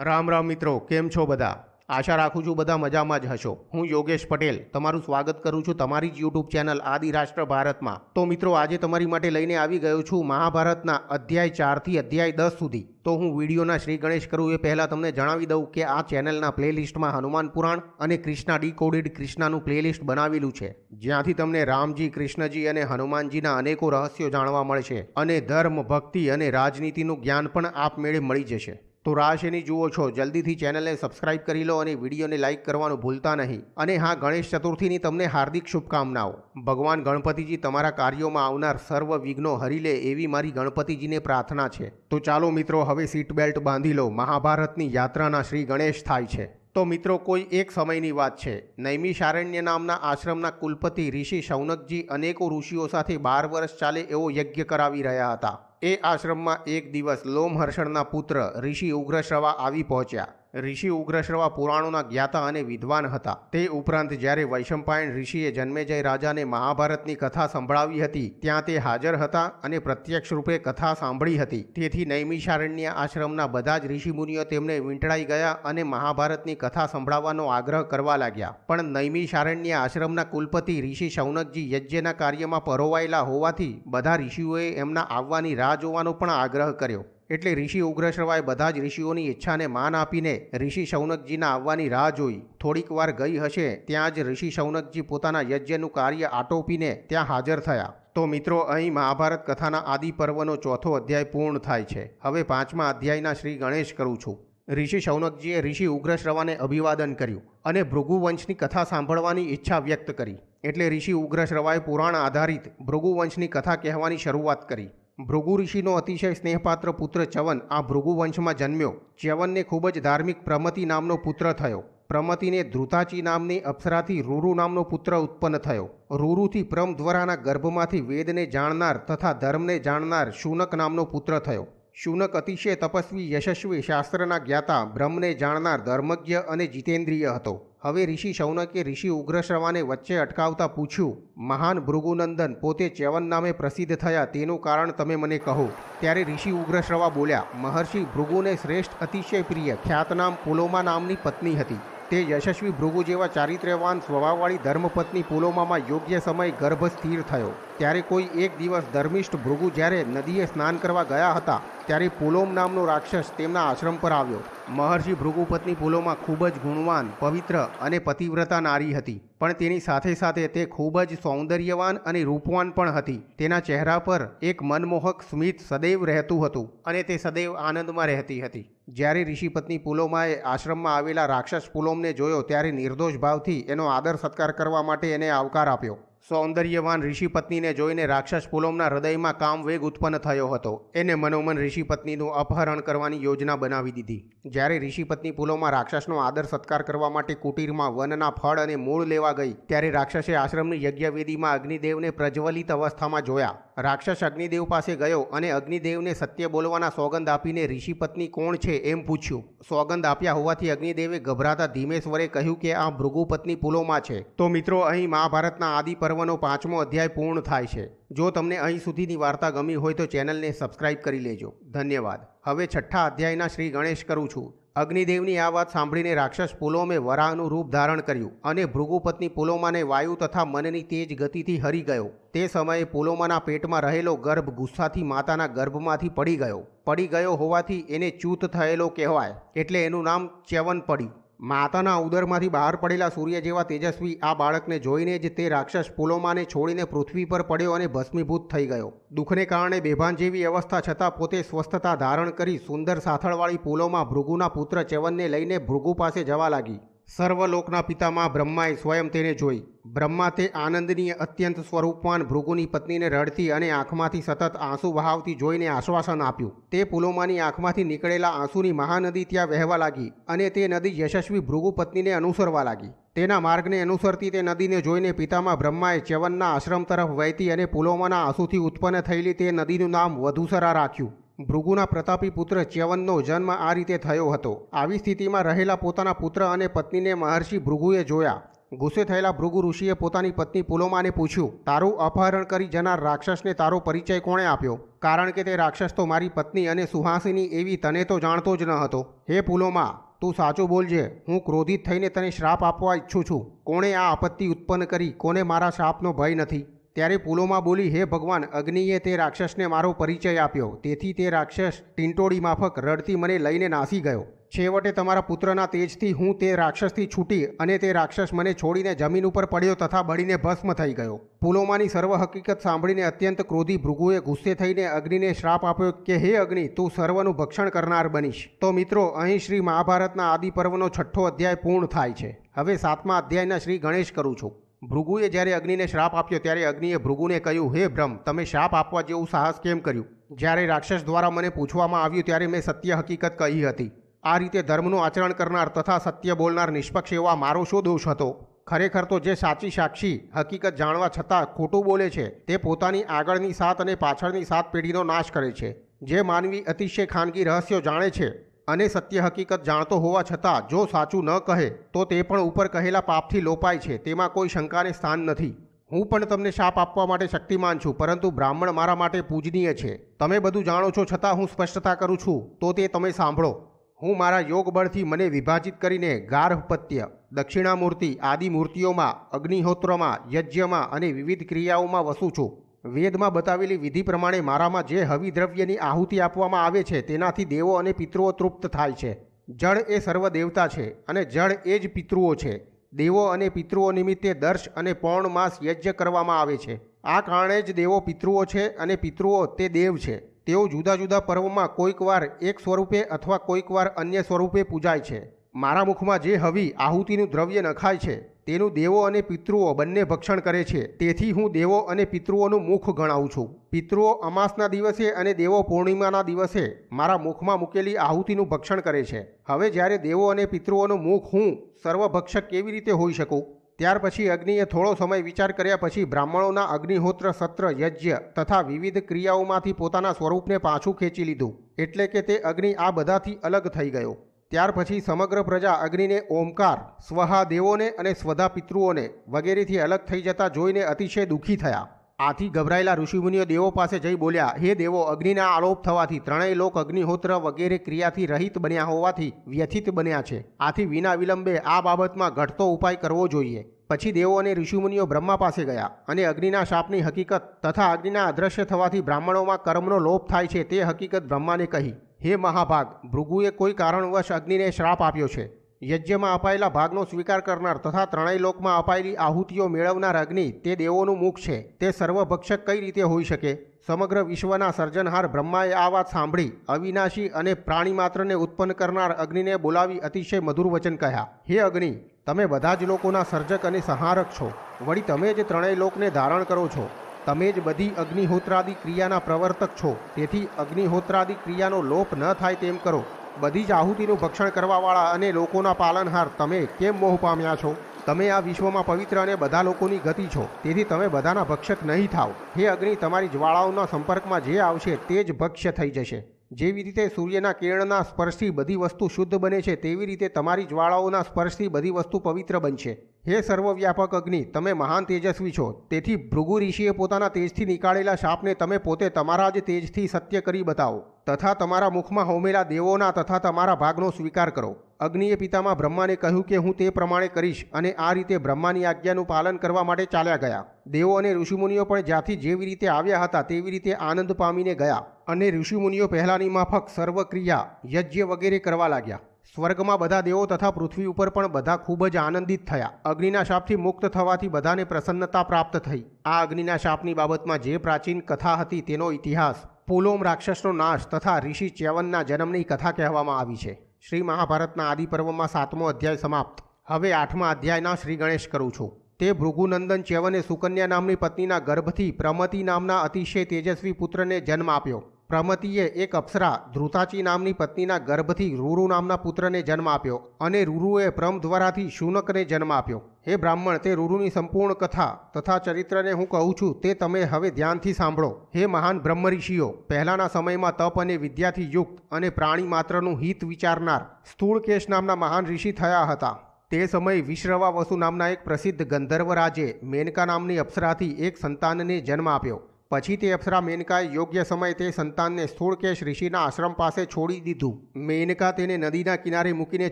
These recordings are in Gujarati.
રામ રામ મિત્રો, કેમ છો બધા? આશા રાખું છું બધા મજામાં જ હશો। હું યોગેશ પટેલ તમારું સ્વાગત કરું છું તમારી જ યુટ્યુબ ચેનલ આદિરાષ્ટ્ર ભારતમાં। તો મિત્રો, આજે તમારી માટે લઈને આવી ગયો છું મહાભારતના અધ્યાય 4 થી અધ્યાય 10 સુધી। તો હું વિડીયોના શ્રી ગણેશ કરું એ પહેલાં તમને જણાવી દઉં કે આ ચેનલના પ્લેલિસ્ટમાં હનુમાન પુરાણ અને કૃષ્ણા ડીકોડેડ કૃષ્ણાનું પ્લેલિસ્ટ બનાવેલું છે, જ્યાંથી તમને રામજી, કૃષ્ણજી અને હનુમાનજીના અનેકો રહસ્યો જાણવા મળશે અને ધર્મ, ભક્તિ અને રાજનીતિનું જ્ઞાન પણ આપમેળે મળી જશે। તો રાહ શેની જુઓ છો? જલ્દીથી ચેનલને સબસ્ક્રાઇબ કરી લો અને વિડીયોને લાઇક કરવાનું ભૂલતા નહીં। અને હા, ગણેશ ચતુર્થીની તમને હાર્દિક શુભકામનાઓ। ભગવાન ગણપતિજી તમારા કાર્યોમાં આવનાર સર્વ વિઘ્નો હરી લે એવી મારી ગણપતિજીને પ્રાર્થના છે। તો ચાલો મિત્રો, હવે સીટ બેલ્ટ બાંધી લો, મહાભારતની યાત્રાના શ્રી ગણેશ થાય છે। તો મિત્રો, કોઈ એક સમયની વાત છે। નૈમિષારણ્ય નામના આશ્રમના કુલપતિ ઋષિ શૌનકજી અનેકો ઋષિઓ સાથે 12 વર્ષ ચાલે એવો યજ્ઞ કરાવી રહ્યા હતા। એ આશ્રમમાં એક દિવસ લોમહર્ષણના પુત્ર ઋષિ ઉગ્રશ્રવા આવી પહોંચ્યા। ઋષિ ઉગ્રશ્રવા પુરાણોના જ્ઞાતા અને વિદ્વાન હતા। તે ઉપરાંત જ્યારે વૈશંપાયન ઋષિએ જન્મેજય રાજાને મહાભારતની કથા સંભળાવી હતી, ત્યાં તે હાજર હતા અને પ્રત્યક્ષ રૂપે કથા સાંભળી હતી। તેથી નૈમિષારણ્ય આશ્રમના બધા જ ઋષિમુનિઓ તેમને વીંટળાઈ ગયા અને મહાભારતની કથા સંભળાવવાનો આગ્રહ કરવા લાગ્યા। પણ નૈમિષારણ્ય આશ્રમના કુલપતિ ઋષિ શૌનકજી યજ્ઞના કાર્યમાં પરોવાયેલા હોવાથી બધા ઋષિઓએ એમના આવવાની રાહ જોવાનો પણ આગ્રહ કર્યો। એટલે ઋષિ ઉગ્રશ્રવાએ બધા જ ઋષિઓની ઈચ્છાને માન આપીને ઋષિ શૌનકજીના આવવાની રાહ જોઈ। થોડીક વાર ગઈ હશે ત્યાં જ ઋષિ શૌનકજી પોતાના યજ્ઞનું કાર્ય આટોપીને ત્યાં હાજર થયા। તો મિત્રો, અહીં મહાભારત કથાના આદિ પર્વનો ચોથો અધ્યાય પૂર્ણ થાય છે। હવે 5મા અધ્યાયના શ્રી ગણેશ કરું છું। ઋષિ શૌનકજીએ ઋષિ ઉગ્રશ્રવાને અભિવાદન કર્યું અને ભૃગુવંશની કથા સાંભળવાની ઈચ્છા વ્યક્ત કરી। એટલે ઋષિ ઉગ્રશ્રવાએ પુરાણ આધારિત ભૃગુવંશની કથા કહેવાની શરૂઆત કરી। ભૃગુ ઋષિનો અતિશય સ્નેહપાત્ર પુત્ર ચ્યવન આ ભૃગુવંશમાં જન્મ્યો। ચ્યવનને ખૂબ જ ધાર્મિક પ્રમતિ નામનો પુત્ર થયો। પ્રમતિને ધ્રુતાચી નામની અપ્સરાથી રૂરુ નામનો પુત્ર ઉત્પન્ન થયો। રૂરુથી પ્રમધ્વરાના ગર્ભમાંથી વેદને જાણનાર તથા ધર્મને જાણનાર શુનક નામનો પુત્ર થયો। શુનક અતિશય તપસ્વી, યશસ્વી, શાસ્ત્રના જ્ઞાતા, બ્રહ્મને જાણનાર, ધર્મજ્ઞ અને જીતેન્દ્રિય હતો। હવે ઋષિ શૌનકે ઋષિ ઉગ્રશ્રવાને વચ્ચે અટકાવતા પૂછ્યું, મહાન ભૃગુનંદન પોતે ચ્યવન નામે પ્રસિદ્ધ થયા તેનું કારણ તમે મને કહો। ત્યારે ઋષિ ઉગ્રશ્રવા બોલ્યા, મહર્ષિ ભૃગુને શ્રેષ્ઠ અતિશય પ્રિય ખ્યાતનામ પુલોમા નામની પત્ની હતી। તે યશસ્વી ભૃગુ જેવા ચારિત્ર્યવાન સ્વભાવવાળી ધર્મપત્ની પુલોમામાં યોગ્ય સમય ગર્ભ સ્થિર થયો। ત્યારે કોઈ એક દિવસ ધર્મિષ્ઠ ભૃગુ જ્યારે નદીએ સ્નાન કરવા ગયા હતા ત્યારે પુલોમ નામનો રાક્ષસ તેમના આશ્રમ પર આવ્યો। મહર્ષિ ભૃગુપત્ની પુલોમા ખૂબ જ ગુણવાન, પવિત્ર અને પતિવ્રતા નારી હતી, પણ તેની સાથે સાથે તે ખૂબ જ સૌંદર્યવાન અને રૂપવાન પણ હતી। તેના ચહેરા પર એક મનમોહક સ્મિત સદૈવ રહેતું હતું અને તે સદૈવ આનંદમાં રહેતી હતી। જ્યારે ઋષિપત્ની પુલોમાએ આશ્રમમાં આવેલા રાક્ષસ પુલોમને જોયો ત્યારે નિર્દોષ ભાવથી એનો આદર સત્કાર કરવા માટે એને આવકાર આપ્યો। સૌંદર્યવાન ઋષિપત્નીને જોઈને રાક્ષસ પુલોમના હૃદયમાં કામવેગ ઉત્પન્ન થયો હતો। એને મનોમન ઋષિપત્નીનું અપહરણ કરવાની યોજના બનાવી દીધી। જ્યારે ઋષિપત્ની પુલોમા રાક્ષસનો આદર સત્કાર કરવા માટે કુટીરમાં વનના ફળ અને મૂળ લેવા ગઈ ત્યારે રાક્ષસે આશ્રમની યજ્ઞવેદીમાં અગ્નિદેવને પ્રજ્વલિત અવસ્થામાં જોયા। રાક્ષસ અગ્નિદેવ પાસે ગયો અને અગ્નિદેવને સત્ય બોલવાના સોગંદ આપીને ઋષિપત્ની કોણ છે એમ પૂછ્યું। સોગંદ આપ્યા હોવાથી અગ્નિદેવે ગભરાતા ધીમે સ્વરે કહ્યું કે આ ભૃગુપત્ની પુલોમા છે। તો મિત્રો, અહીં મહાભારતના આદિ પર્વનો 5મો અધ્યાય પૂર્ણ થાય છે। જો તમને અહીં સુધીની વાર્તા ગમી હોય તો ચેનલને સબસ્ક્રાઇબ કરી લેજો। ધન્યવાદ। હવે 6ઠા અધ્યાયના શ્રી ગણેશ કરું છું। અગ્નિદેવની આ વાત સાંભળીને રાક્ષસ પુલોમે વરાહનું રૂપ ધારણ કર્યું અને ભૃગુપત્ની પુલોમાને વાયુ તથા મનની તેજ ગતિથી હરી ગયો। તે સમયે પુલોમાના પેટમાં રહેલો ગર્ભ ગુસ્સાથી માતાના ગર્ભમાંથી પડી ગયો હોવાથી એને ચ્યુત થયેલો કહેવાય, એટલે એનું નામ ચ્યવન પડ્યું। માતાના ઉદરમાંથી બહાર પડેલા સૂર્ય જેવા તેજસ્વી આ બાળકને જોઈને જ તે રાક્ષસ પુલોમાને છોડીને પૃથ્વી પર પડ્યો અને ભસ્મીભૂત થઈ ગયો। દુઃખને કારણે બેભાન જેવી અવસ્થા છતાં પોતે સ્વસ્થતા ધારણ કરી સુંદર સાથળવાળી પુલોમા ભૃગુના પુત્ર ચ્યવનને લઈને ભૃગુ પાસે જવા લાગી। સર્વલોકના પિતામહ બ્રહ્માએ સ્વયં તેને જોઈ। બ્રહ્મા તે આનંદનીય અત્યંત સ્વરૂપવાન ભૃગુની પત્નીને રડતી અને આંખમાંથી સતત આંસુ વહાવતી જોઈને આશ્વાસન આપ્યું। તે પુલોમાની આંખમાંથી નીકળેલા આંસુની મહાનદી ત્યાં વહેવા લાગી અને તે નદી યશસ્વી ભૃગુ પત્નીને અનુસરવા લાગી। તેના માર્ગને અનુસરતી તે નદીને જોઈને પિતામહ બ્રહ્માએ ચ્યવનના આશ્રમ તરફ વહેતી અને પુલોમાના આંસુથી ઉત્પન્ન થયેલી તે નદીનું નામ વધુસરા રાખ્યું। ભૃગુના પ્રતાપી પુત્ર ચ્યવનનો જન્મ આ રીતે થયો હતો। આવી સ્થિતિમાં રહેલા પોતાના પુત્ર અને પત્નીને મહર્ષિ ભૃગુએ જોયા। ગુસ્સે થયેલા ભૃગુ ઋષિએ પોતાની પત્ની પુલોમાને પૂછ્યું, તારું અપહરણ કરી જનાર રાક્ષસને તારો પરિચય કોણે આપ્યો? કારણ કે તે રાક્ષસ તો મારી પત્ની અને સુહાસિની એવી તને તો જાણતો જ ન હતો. હે પુલોમા, તું સાચું બોલજે. હું ક્રોધિત થઈને તને શ્રાપ આપવા ઈચ્છું છું. કોણે આ આપત્તિ ઉત્પન્ન કરી? કોને મારા શ્રાપનો ભય નથી? ત્યારે પુલોમા બોલી, હે ભગવાન, અગ્નિએ તે રાક્ષસને મારો પરિચય આપ્યો. તેથી તે રાક્ષસ ટીંટોળી માફક રડતી મને લઈને નાસી ગયો. છેવટે તમારા પુત્રના તેજથી હું તે રાક્ષસથી છૂટી અને તે રાક્ષસ મને છોડીને જમીન ઉપર પડ્યો તથા બળીને ભસ્મ થઈ ગયો. પુલોમાની સર્વ હકીકત સાંભળીને અત્યંત ક્રોધી ભૃગુએ ગુસ્સે થઈને અગ્નિને શ્રાપ આપ્યો કે હે અગ્નિ, તું સર્વનું ભક્ષણ કરનાર બનીશ. તો મિત્રો, અહીં શ્રી મહાભારતના આદિ પર્વનો 6થો અધ્યાય પૂર્ણ થાય છે. હવે 7મા અધ્યાયના શ્રી ગણેશ કરું છું. ભૃગુએ જ્યારે અગ્નિને શ્રાપ આપ્યો ત્યારે અગ્નિએ ભૃગુને કહ્યું, હે બ્રહ્મ, તમે શ્રાપ આપવા જેવું સાહસ કેમ કર્યું? જ્યારે રાક્ષસ દ્વારા મને પૂછવામાં આવ્યું ત્યારે મેં સત્ય હકીકત કહી હતી. આ રીતે ધર્મનું આચરણ કરનાર તથા સત્ય બોલનાર નિષ્પક્ષ એવા મારો શું દોષ હતો? ખરેખર તો જે સાચી સાક્ષી હકીકત જાણવા છતાં ખોટું બોલે છે તે પોતાની આગળની 7 અને પાછળની 7 પેઢીનો નાશ કરે છે. જે માનવી અતિશય ખાનગી રહસ્યો જાણે છે અને સત્ય હકીકત જાણતો હોવા છતાં જો સાચું ન કહે તો તે પણ ઉપર કહેલા પાપથી લોપાય છે. તેમાં કોઈ શંકાને સ્થાન નથી. હું પણ તમને શાપ આપવા માટે શક્તિમાન છું, પરંતુ બ્રાહ્મણ મારા માટે પૂજનીય છે. તમે બધું જાણો છો છતાં હું સ્પષ્ટતા કરું છું તો તે તમે સાંભળો. હું મારા યોગ બળથી મને વિભાજિત કરીને ગાર્હપત્ય, દક્ષિણામૂર્તિ આદિ મૂર્તિઓમાં, અગ્નિહોત્રમાં, યજ્ઞમાં અને વિવિધ ક્રિયાઓમાં વસું છું. વેદમાં બતાવેલી વિધિ પ્રમાણે મારામાં જે હવિ દ્રવ્યની આહુતિ આપવામાં આવે છે તેનાથી દેવો અને પિતૃઓ તૃપ્ત થાય છે. જળ એ સર્વ દેવતા છે અને જળ એ જ પિતૃઓ છે. દેવો અને પિતૃઓ નિમિત્તે દર્શ અને પૌર્ણ માસ યજ્ઞ કરવામાં આવે છે. આ કારણે જ દેવો પિતૃઓ છે અને પિતૃઓ તે દેવ છે. તેઓ જુદા જુદા પર્વમાં કોઈક વાર એક સ્વરૂપે અથવા કોઈક વાર અન્ય સ્વરૂપે પૂજાય છે. મારા મુખમાં જે હવિ આહુતિનું દ્રવ્ય નખાય છે તેનું દેવો અને પિતૃઓ બંને ભક્ષણ કરે છે. તેથી હું દેવો અને પિતૃઓનું મુખ ગણાવું છું. પિતૃઓ અમાસના દિવસે અને દેવો પૂર્ણિમાના દિવસે મારા મુખમાં મૂકેલી આહુતિનું ભક્ષણ કરે છે. હવે જ્યારે દેવો અને પિતૃઓનું મુખ હું સર્વભક્ષક કેવી રીતે હોઈ શકું? ત્યાર પછી અગ્નિએ થોડો સમય વિચાર કર્યા પછી બ્રાહ્મણોના અગ્નિહોત્ર, સત્ર, યજ્ઞ તથા વિવિધ ક્રિયાઓમાંથી પોતાના સ્વરૂપને પાછું ખેંચી લીધું. એટલે કે તે અગ્નિ આ બધાથી અલગ થઈ ગયો. ત્યાર પછી સમગ્ર પ્રજા અગ્નિને ઓમકાર, સ્વહા દેવોને અને સ્વધા પિતૃઓને વગેરેથી અલગ થઈ જતા જોઈને અતિશય દુઃખી થયા. આથી ગભરાયેલા ઋષિમુનિઓ દેવો પાસે જઈ બોલ્યા, હે દેવો, અગ્નિના આલોપ થવાથી ત્રણેય લોક અગ્નિહોત્ર વગેરે ક્રિયાથી રહિત બન્યા હોવાથી વ્યથિત બન્યા છે. આથી વિના વિલંબે આ બાબતમાં ઘટતો ઉપાય કરવો જોઈએ. પછી દેવો અને ઋષિમુનિઓ બ્રહ્મા પાસે ગયા અને અગ્નિના શાપની હકીકત તથા અગ્નિના અદ્રશ્ય થવાથી બ્રાહ્મણોમાં કર્મનો લોપ થાય છે તે હકીકત બ્રહ્માને કહી. હે મહાભાગ, ભૃગુએ કોઈ કારણવશ અગ્નિને શ્રાપ આપ્યો છે. યજ્ઞમાં અપાયેલા ભાગનો સ્વીકાર કરનાર તથા ત્રણેય લોકમાં અપાયેલી આહુતિઓ મેળવનાર અગ્નિ તે દેવોનું મુખ છે. તે સર્વભક્ષક કઈ રીતે હોઈ શકે? સમગ્ર વિશ્વના સર્જનહાર બ્રહ્માએ આ વાત સાંભળી અવિનાશી અને પ્રાણી માત્રને ઉત્પન્ન કરનાર અગ્નિને બોલાવી અતિશય મધુર વચન કહ્યા. હે અગ્નિ, તમે બધા જ લોકોના સર્જક અને સંહારક છો. વળી તમે જ ત્રણેય લોકને ધારણ કરો છો. તમે જ બધી અગ્નિહોત્રાદિ ક્રિયાના પ્રવર્તક છો. તેથી અગ્નિહોત્રાદિ ક્રિયાનો લોપ ન થાય તેમ કરો. બધી જ આહુતિનું ભક્ષણ કરવાવાળા અને લોકોના પાલનહાર તમે કેમ મોહ પામ્યા છો? તમે આ વિશ્વમાં પવિત્ર અને બધા લોકોની ગતિ છો. તેથી તમે બધાના ભક્ષક નહીં થાવ. હે અગ્નિ, તમારી જ્વાળાઓના સંપર્કમાં જે આવશે તે જ ભક્ષ્ય થઈ જશે. જેવી રીતે સૂર્યના કિરણના સ્પર્શથી બધી વસ્તુ શુદ્ધ બને છે તેવી રીતે તમારી જ્વાળાઓના સ્પર્શથી બધી વસ્તુ પવિત્ર બનશે. હે સર્વવ્યાપક અગ્નિ, તમે મહાન તેજસ્વી છો. તેથી ભૃગુ ઋષિએ પોતાના તેજથી નીકાળેલા શાપને તમે પોતે તમારા જ તેજથી સત્ય કરી બતાવો તથા તમારા મુખમાં હોમેલા દેવોના તથા તમારા ભાગનો સ્વીકાર કરો. અગ્નિએ પિતામાં બ્રહ્માને કહ્યું કે હું તે પ્રમાણે કરીશ અને આ રીતે બ્રહ્માની આજ્ઞાનું પાલન કરવા માટે ચાલ્યા ગયા. દેવો અને ઋષિમુનિઓ પણ જ્યાંથી જેવી રીતે આવ્યા હતા તેવી રીતે આનંદ પામીને ગયા અને ઋષિમુનિઓ પહેલાંની માફક સર્વક્રિયા, યજ્ઞ વગેરે કરવા લાગ્યા. સ્વર્ગમાં બધા દેવો તથા પૃથ્વી ઉપર પણ બધા ખૂબ જ આનંદિત થયા. અગ્નિના શાપથી મુક્ત થવાથી બધાને પ્રસન્નતા પ્રાપ્ત થઈ. આ અગ્નિના શાપની બાબતમાં જે પ્રાચીન કથા હતી તેનો ઇતિહાસ પુલોમ રાક્ષસનો નાશ તથા ઋષિ ચ્યવનના જન્મની કથા કહેવામાં આવી છે. શ્રી મહાભારતના આદિ પર્વમાં 7મો અધ્યાય સમાપ્ત. હવે 8મા અધ્યાયના શ્રી ગણેશ કરું છું. તે ભૃગુનંદન ચ્યવને સુકન્યા નામની પત્નીના ગર્ભથી પ્રમતિ નામના અતિશય તેજસ્વી પુત્રને જન્મ આપ્યો. પ્રમતિએ એક અપ્સરા ધ્રુતાચી નામની પત્નીના ગર્ભથી રૂરુ નામના પુત્રને જન્મ આપ્યો અને રૂરુએ પ્રમદ્વરાથી શુનકને જન્મ આપ્યો. હે બ્રાહ્મણ, તે રૂરુની સંપૂર્ણ કથા તથા ચરિત્રને હું કહું છું તે તમે હવે ધ્યાનથી સાંભળો. હે મહાન બ્રહ્મઋષિઓ, પહેલાના સમયમાં તપ અને વિદ્યાથી યુક્ત અને પ્રાણી માત્રનું હિત વિચારનાર સ્થૂળકેશ નામના મહાન ઋષિ થયા હતા. તે સમયે વિશ્રવાવસુ નામના એક પ્રસિદ્ધ ગંધર્વ રાજે મેનકા નામની અપ્સરાથી એક સંતાનને જન્મ આપ્યો. પછી તે અપ્સરા મેનકાએ યોગ્ય સમયે તે સંતાનને સ્થૂળકેશ ઋષિના આશ્રમ પાસે છોડી દીધું. મેનકા તેને નદીના કિનારે મૂકીને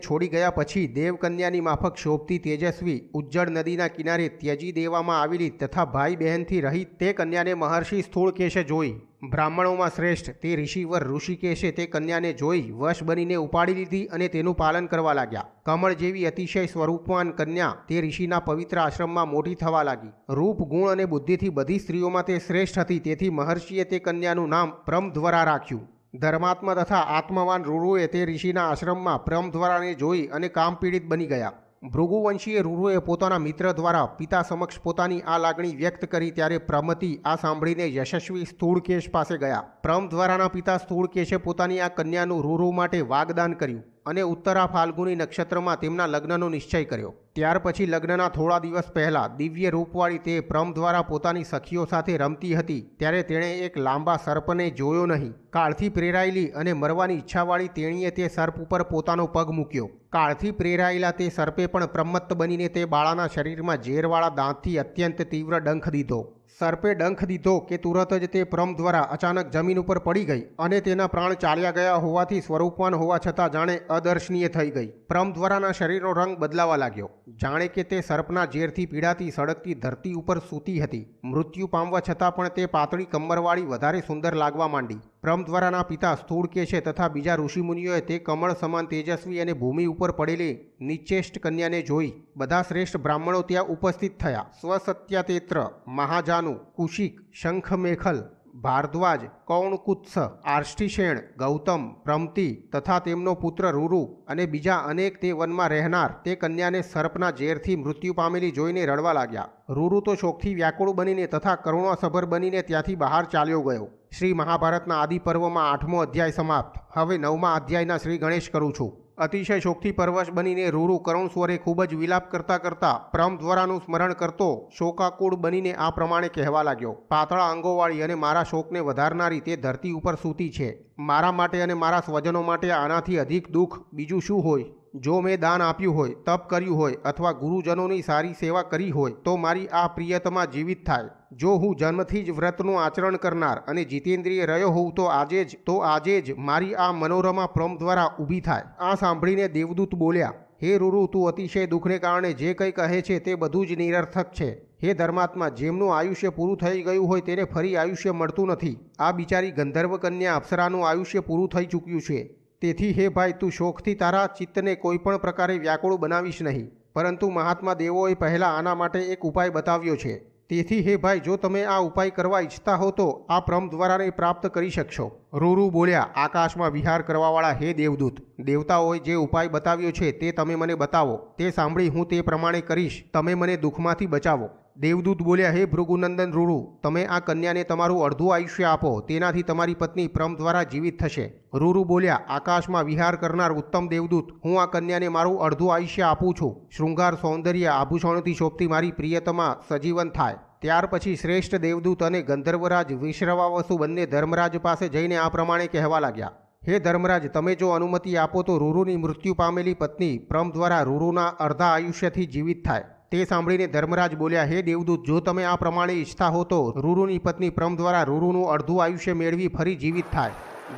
છોડી ગયા પછી દેવકન્યાની માફક શોભતી તેજસ્વી ઉજ્જળ નદીના કિનારે ત્યજી દેવામાં આવેલી તથા ભાઈ બહેનથી રહિત તે કન્યાને મહર્ષિ સ્થૂળકેશે જોઈ. બ્રાહ્મણોમાં શ્રેષ્ઠ તે ઋષિવર ઋષિકેશે તે કન્યાને જોઈ વશ બનીને ઉપાડી લીધી અને તેનું પાલન કરવા લાગ્યા. કમળ જેવી અતિશય સ્વરૂપવાન કન્યા તે ઋષિના પવિત્ર આશ્રમમાં મોટી થવા લાગી. રૂપ, ગુણ અને બુદ્ધિથી બધી સ્ત્રીઓમાં તે શ્રેષ્ઠ હતી. તેથી મહર્ષિએ તે કન્યાનું નામ પ્રમધ્વરા રાખ્યું. ધર્માત્મા તથા આત્મવાન રૂરુએ તે ઋષિના આશ્રમમાં પ્રમધ્વરાને જોઈ અને કામ પીડિત બની ગયા. ભૃગુવંશીય રૂરુએ પોતાના મિત્ર દ્વારા પિતા સમક્ષ પોતાની આ લાગણી વ્યક્ત કરી ત્યારે પ્રમતિ આ સાંભળીને યશસ્વી સ્થૂળકેશ પાસે ગયા. પ્રમધ્વરાના પિતા સ્થૂળકેશે પોતાની આ કન્યાનું રૂરુ માટે વાગદાન કર્યું અને ઉત્તરા ફાલ્ગુની નક્ષત્રમાં તેમના લગ્નનો નિશ્ચય કર્યો. ત્યાર પછી લગ્નના થોડા દિવસ પહેલા દિવ્ય રૂપવાળી તે પ્રમધ્વરા પોતાની સખીઓ સાથે રમતી હતી ત્યારે તેણે એક લાંબા સર્પને જોયો નહીં. કાળથી પ્રેરાયેલી અને મરવાની ઈચ્છાવાળી તેણીએ તે સર્પ ઉપર પોતાનો પગ મૂક્યો. કાળથી પ્રેરાયેલા તે સર્પે પણ પ્રમત્ત બનીને તે બાળાના શરીરમાં ઝેરવાળા દાંતથી અત્યંત તીવ્ર ડંખ દીધો. સર્પે ડંખ દીધો કે તુરત જ તે પ્રમધ્વરા અચાનક જમીન ઉપર પડી ગઈ અને તેના પ્રાણ ચાલ્યા ગયા હોવાથી સ્વરૂપવાન હોવા છતાં જાણે અદર્શનીય થઈ ગઈ. પ્રમધ્વરાના શરીરનો રંગ બદલાવા લાગ્યો, જાણે કે તે સર્પના ઝેરથી પીડાતી સળગતી ધરતી ઉપર સૂતી હતી. મૃત્યુ પામવા છતાં પણ તે પાતળી કમરવાળી વધારે સુંદર લાગવા માંડી. પ્રમધ્વરાના પિતા સ્થૂળકેશે તથા બીજા ઋષિમુનિઓએ તે કમળ સમાન તેજસ્વી અને ભૂમિ ઉપર પડેલી નિશ્ચેષ્ટ કન્યાને જોઈ. બધા શ્રેષ્ઠ બ્રાહ્મણો ત્યાં ઉપસ્થિત થયા. સ્વસત્યાતેત્ર, મહાજાનુ, કુશિક, શંખમેખલ, ભારદ્વાજ, કૌણકુત્સ, આર્ષ્ટિશેણ, ગૌતમ, પ્રમતિ તથા તેમનો પુત્ર રૂરુ અને બીજા અનેક તે વનમાં રહેનાર તે કન્યાને સર્પના ઝેરથી મૃત્યુ પામેલી જોઈને રડવા લાગ્યા. રૂરુ તો શોકથી વ્યાકુળ બનીને તથા કરુણાસભર બનીને ત્યાંથી બહાર ચાલ્યો ગયો. શ્રી મહાભારતના આદિ પર્વમાં 8મો અધ્યાય સમાપ્ત. હવે 9મા અધ્યાયના શ્રી ગણેશ કરું છું. અતિશય શોકથી પરવશ બનીને રૂરુ કરુણ સ્વરે ખૂબ જ વિલાપ કરતા પ્રમધ્વરાનું સ્મરણ કરતો શોકાકુળ બનીને આ પ્રમાણે કહેવા લાગ્યો. પાતળા અંગોવાળી અને મારા શોકને વધારનારી તે ધરતી ઉપર સૂતી છે. મારા માટે અને મારા સ્વજનો માટે આનાથી અધિક દુઃખ બીજું શું હોય? જો મેં દાન આપ્યું હોય, તપ કર્યું હોય અથવા ગુરુજનોની સારી સેવા કરી હોય તો મારી આ પ્રિયતમા જીવિત થાય. જો હું જન્મથી જ વ્રતનું આચરણ કરનાર અને જીતેન્દ્રિય રહ્યો હોઉં તો આજે જ મારી આ મનોરમા પ્રમધ્વરા ઊભી થાય. આ સાંભળીને દેવદૂત બોલ્યા, હે રૂરુ, તું અતિશય દુઃખને કારણે જે કંઈ કહે છે તે બધું જ નિરર્થક છે. હે ધર્માત્મા, જેમનું આયુષ્ય પૂરું થઈ ગયું હોય તેને ફરી આયુષ્ય મળતું નથી. આ બિચારી ગંધર્વ કન્યા અપ્સરાનું આયુષ્ય પૂરું થઈ ચૂક્યું છે. તેથી હે ભાઈ, તું શોકથી તારા ચિત્તને કોઈ પણ પ્રકારે વ્યાકુળ બનાવીશ નહીં. પરંતુ મહાત્મા દેવોએ પહેલાં આના માટે એક ઉપાય બતાવ્યો છે. તેથી હે ભાઈ, જો તમે આ ઉપાય કરવા ઈચ્છતા હો તો આ પ્રમધ્વરાને પ્રાપ્ત કરી શકશો. રૂરુ બોલ્યા, આકાશમાં વિહાર કરવાવાળા હે દેવદૂત, દેવતાઓએ જે ઉપાય બતાવ્યો છે તે તમે મને બતાવો. તે સાંભળી હું તે પ્રમાણે કરીશ. તમે મને દુઃખમાંથી બચાવો. દેવદૂત બોલ્યા, હે ભૃગુનંદન રૂરુ, તમે આ કન્યાને તમારું અડધું આયુષ્ય આપો. તેનાથી તમારી પત્ની પ્રમધ્વરા જીવિત થશે. રૂરુ બોલ્યા, આકાશમાં વિહાર કરનાર ઉત્તમ દેવદૂત, હું આ કન્યાને મારું અડધું આયુષ્ય આપું છું. શૃંગાર, સૌંદર્ય, આભૂષણોથી શોભતી મારી પ્રિયતમા સજીવન થાય. ત્યાર પછી શ્રેષ્ઠ દેવદૂત અને ગંધર્વરાજ વિશ્રવાવસુ બંને ધર્મરાજ પાસે જઈને આ પ્રમાણે કહેવા લાગ્યા, હે ધર્મરાજ, તમે જો અનુમતિ આપો તો રૂરુની મૃત્યુ પામેલી પત્ની પ્રમધ્વરા રૂરુના અર્ધા આયુષ્યથી જીવિત થાય. તે સાંભળીને ધર્મરાજ બોલ્યા, હે દેવદૂત, જો તમે આ પ્રમાણે ઈચ્છતા હો તો રૂરુની પત્ની પ્રમધ્વરા રૂરુનું અડધું આયુષ્ય મેળવી ફરી જીવિત થાય.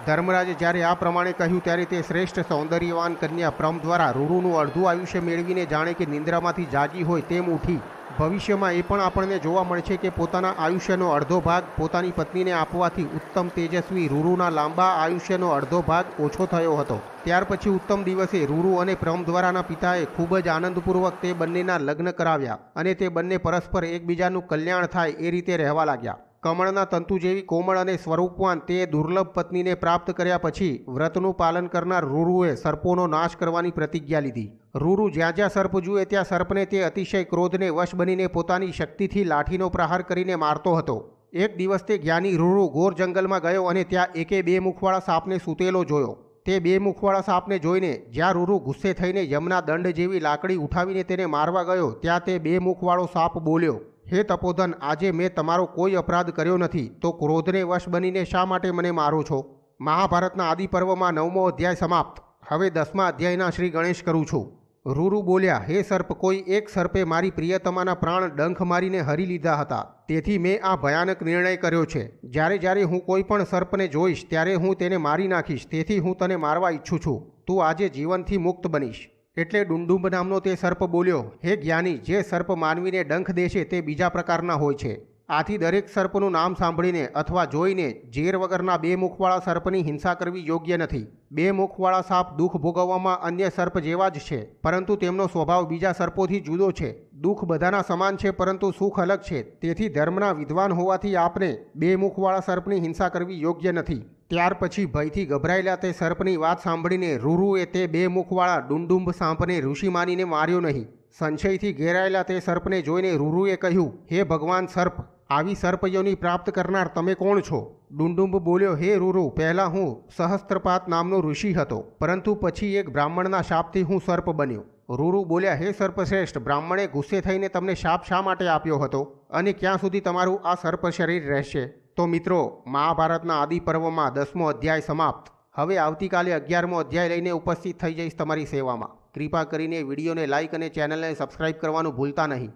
ધર્મરાજે જ્યારે આ પ્રમાણે કહ્યું ત્યારે તે શ્રેષ્ઠ સૌંદર્યવાન કન્યા પ્રમધ્વરા રૂરુનું અડધું આયુષ્ય મેળવીને જાણે કે નિંદ્રામાંથી જાગી હોય તેમ ઉઠી. ભવિષ્યમાં એ પણ આપણને જોવા મળશે કે પોતાના આયુષ્યનો અડધો ભાગ પોતાની પત્નીને આપવાથી ઉત્તમ તેજસ્વી રૂરુના લાંબા આયુષ્યનો અડધો ભાગ ઓછો થયો હતો. ત્યાર પછી ઉત્તમ દિવસે રૂરુ અને પ્રમધ્વરાના પિતાએ ખૂબ જ આનંદપૂર્વક તે બંનેના લગ્ન કરાવ્યા અને તે બંને પરસ્પર એકબીજાનું કલ્યાણ થાય એ રીતે રહેવા લાગ્યા. કમળના તંતુ જેવી કોમળ અને સ્વરૂપવાન તે દુર્લભ પત્નીને પ્રાપ્ત કર્યા પછી વ્રતનું પાલન કરનાર રૂરુએ સર્પોનો નાશ કરવાની પ્રતિજ્ઞા લીધી. રૂરુ જ્યાં જ્યાં સર્પ જુએ ત્યાં સર્પને તે અતિશય ક્રોધને વશ બનીને પોતાની શક્તિથી લાઠીનો પ્રહાર કરીને મારતો હતો. એક દિવસ તે જ્ઞાની રૂરુ ઘોર જંગલમાં ગયો અને ત્યાં એકે બે મુખવાળા સાપને સૂતેલો જોયો. તે બે મુખવાળા સાપને જોઈને જ્યાં રૂરુ ગુસ્સે થઈને યમના દંડ જેવી લાકડી ઉઠાવીને તેને મારવા ગયો ત્યાં તે બે મુખવાળો સાપ બોલ્યો, હે તપોધન, આજે મેં તમારો કોઈ અપરાધ કર્યો નથી તો ક્રોધને વશ બનીને શા માટે મને મારો છો? મહાભારતના આદિ પર્વમાં 9મો અધ્યાય સમાપ્ત. હવે 10મા અધ્યાયના શ્રી ગણેશ કરું છું. રૂરુ બોલ્યા, હે સર્પ, કોઈ એક સર્પે મારી પ્રિયતમાના પ્રાણ ડંખ મારીને હરી લીધા હતા. તેથી મેં આ ભયાનક નિર્ણય કર્યો છે. જ્યારે હું કોઈ પણ સર્પને જોઈશ ત્યારે હું તેને મારી નાખીશ. તેથી હું તને મારવા ઈચ્છું છું. તું આજે જીવનથી મુક્ત બનીશ. એટલે ડુંડુંબ નામનો તે સર્પ બોલ્યો, હે જ્ઞાની, જે સર્પ માનવીને ડંખ દેશે તે બીજા પ્રકારના હોય છે. આથી દરેક સર્પનું નામ સાંભળીને અથવા જોઈને ઝેર વગરના બે મુખવાળા સર્પની હિંસા કરવી યોગ્ય નથી. બે મુખવાળા સાપ દુઃખ ભોગવવામાં અન્ય સર્પ જેવા જ છે, પરંતુ તેમનો સ્વભાવ બીજા સર્પોથી જુદો છે. દુઃખ બધાના સમાન છે, પરંતુ સુખ અલગ છે. તેથી ધર્મના વિદ્વાન હોવાથી આપને બે મુખવાળા સર્પની હિંસા કરવી યોગ્ય નથી. ત્યાર પછી ભયથી ગભરાયેલા તે સર્પની વાત સાંભળીને રૂરુએ તે બે મુખવાળા ડુંડુંબ સાંપને ઋષિ માનીને માર્યો નહીં. સંશયથી ઘેરાયેલા તે સર્પને જોઈને રૂરુએ કહ્યું, હે ભગવાન સર્પ, આવી સર્પયોની પ્રાપ્ત કરનાર તમે કોણ છો? ડુંડુંબ બોલ્યો, હે રૂરુ, પહેલાં હું સહસ્ત્રપાત નામનો ઋષિ હતો, પરંતુ પછી એક બ્રાહ્મણના શાપથી હું સર્પ બન્યો. રૂરુ બોલ્યા, હે સર્પશ્રેષ્ઠ, બ્રાહ્મણે ગુસ્સે થઈને તમને શાપ શા માટે આપ્યો હતો અને ક્યાં સુધી તમારું આ સર્પ શરીર રહેશે? તો મિત્રો, મહાભારતના આદિ પર્વમાં 10મો અધ્યાય સમાપ્ત. હવે આવતીકાલે 11મો અધ્યાય લઈને ઉપસ્થિત થઈ જઈશ તમારી સેવામાં. કૃપા કરીને વિડીયોને લાઇક અને ચેનલને સબસ્ક્રાઇબ કરવાનું ભૂલતા નહીં.